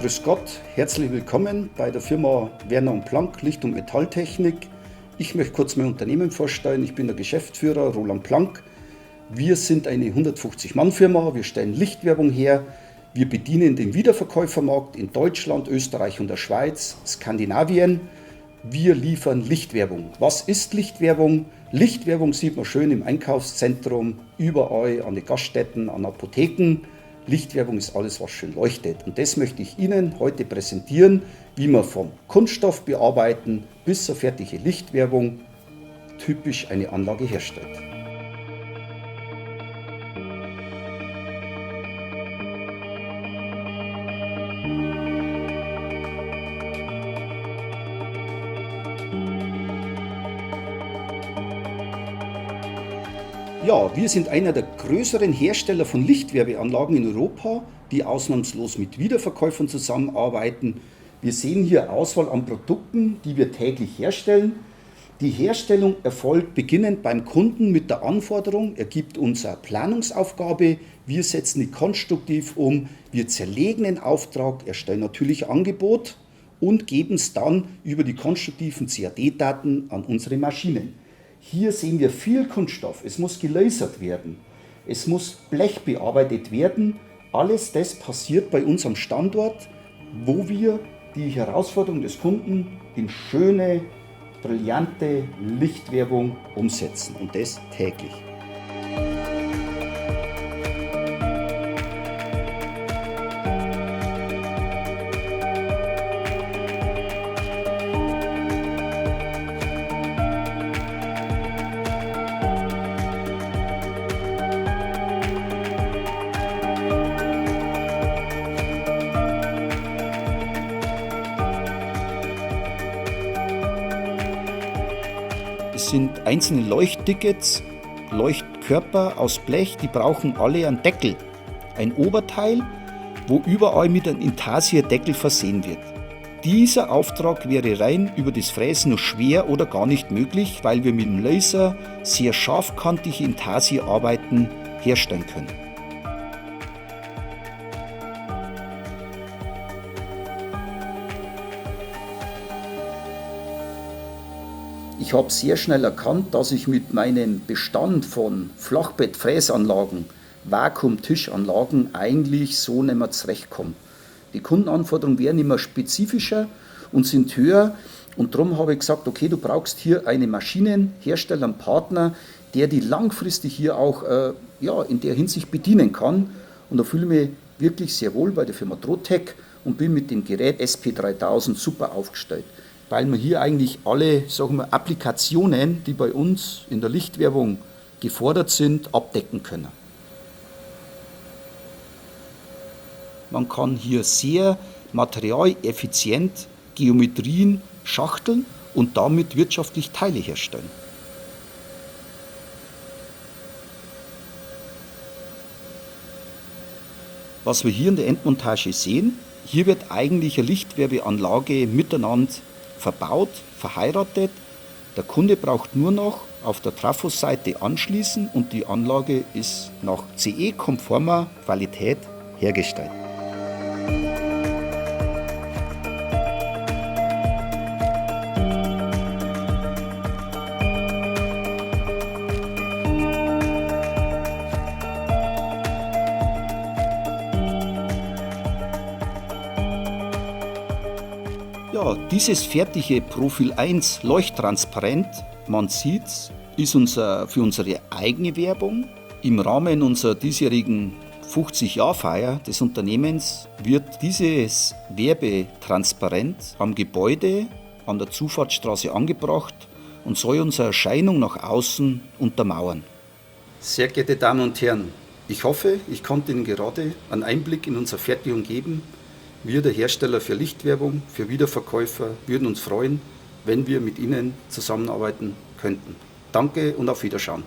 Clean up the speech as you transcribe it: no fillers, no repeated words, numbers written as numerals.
Grüß Gott, herzlich willkommen bei der Firma Werner und Planck Licht- und Metalltechnik. Ich möchte kurz mein Unternehmen vorstellen. Ich bin der Geschäftsführer Roland Planck. Wir sind eine 150-Mann-Firma, wir stellen Lichtwerbung her. Wir bedienen den Wiederverkäufermarkt in Deutschland, Österreich und der Schweiz, Skandinavien. Wir liefern Lichtwerbung. Was ist Lichtwerbung? Lichtwerbung sieht man schön im Einkaufszentrum, überall an den Gaststätten, an Apotheken. Lichtwerbung ist alles, was schön leuchtet. Und das möchte ich Ihnen heute präsentieren, wie man vom Kunststoff bearbeiten bis zur fertigen Lichtwerbung typisch eine Anlage herstellt. Ja, wir sind einer der größeren Hersteller von Lichtwerbeanlagen in Europa, die ausnahmslos mit Wiederverkäufern zusammenarbeiten. Wir sehen hier Auswahl an Produkten, die wir täglich herstellen. Die Herstellung erfolgt beginnend beim Kunden mit der Anforderung. Er gibt uns eine Planungsaufgabe, wir setzen die konstruktiv um, wir zerlegen den Auftrag, erstellen natürlich Angebot und geben es dann über die konstruktiven CAD-Daten an unsere Maschinen. Hier sehen wir viel Kunststoff, es muss gelasert werden, es muss Blech bearbeitet werden. Alles das passiert bei uns am Standort, wo wir die Herausforderung des Kunden in schöne, brillante Lichtwerbung umsetzen und das täglich. Es sind einzelne Leuchttickets, Leuchtkörper aus Blech, die brauchen alle einen Deckel, ein Oberteil, wo überall mit einem Intarsierdeckel versehen wird. Dieser Auftrag wäre rein über das Fräsen nur schwer oder gar nicht möglich, weil wir mit dem Laser sehr scharfkantige Intarsierarbeiten herstellen können. Ich habe sehr schnell erkannt, dass ich mit meinem Bestand von Flachbettfräsanlagen, Vakuumtischanlagen eigentlich so nicht mehr zurechtkomme. Die Kundenanforderungen werden immer spezifischer und sind höher und darum habe ich gesagt, okay, du brauchst hier einen Maschinenhersteller, einen Partner, der die langfristig hier auch in der Hinsicht bedienen kann. Und da fühle ich mich wirklich sehr wohl bei der Firma Trotec und bin mit dem Gerät SP3000 super aufgestellt, weil wir hier eigentlich alle, sagen wir, Applikationen, die bei uns in der Lichtwerbung gefordert sind, abdecken können. Man kann hier sehr materialeffizient Geometrien schachteln und damit wirtschaftlich Teile herstellen. Was wir hier in der Endmontage sehen, hier wird eigentlich eine Lichtwerbeanlage miteinander verbaut, verheiratet. Der Kunde braucht nur noch auf der Trafoseite anschließen und die Anlage ist nach CE-konformer Qualität hergestellt. Ja, dieses fertige Profil 1 Leuchttransparent, man sieht's, ist für unsere eigene Werbung. Im Rahmen unserer diesjährigen 50-Jahr-Feier des Unternehmens wird dieses Werbetransparent am Gebäude an der Zufahrtsstraße angebracht und soll unsere Erscheinung nach außen untermauern. Sehr geehrte Damen und Herren, ich hoffe, ich konnte Ihnen gerade einen Einblick in unsere Fertigung geben. Wir, der Hersteller für Lichtwerbung, für Wiederverkäufer, würden uns freuen, wenn wir mit Ihnen zusammenarbeiten könnten. Danke und auf Wiederschauen.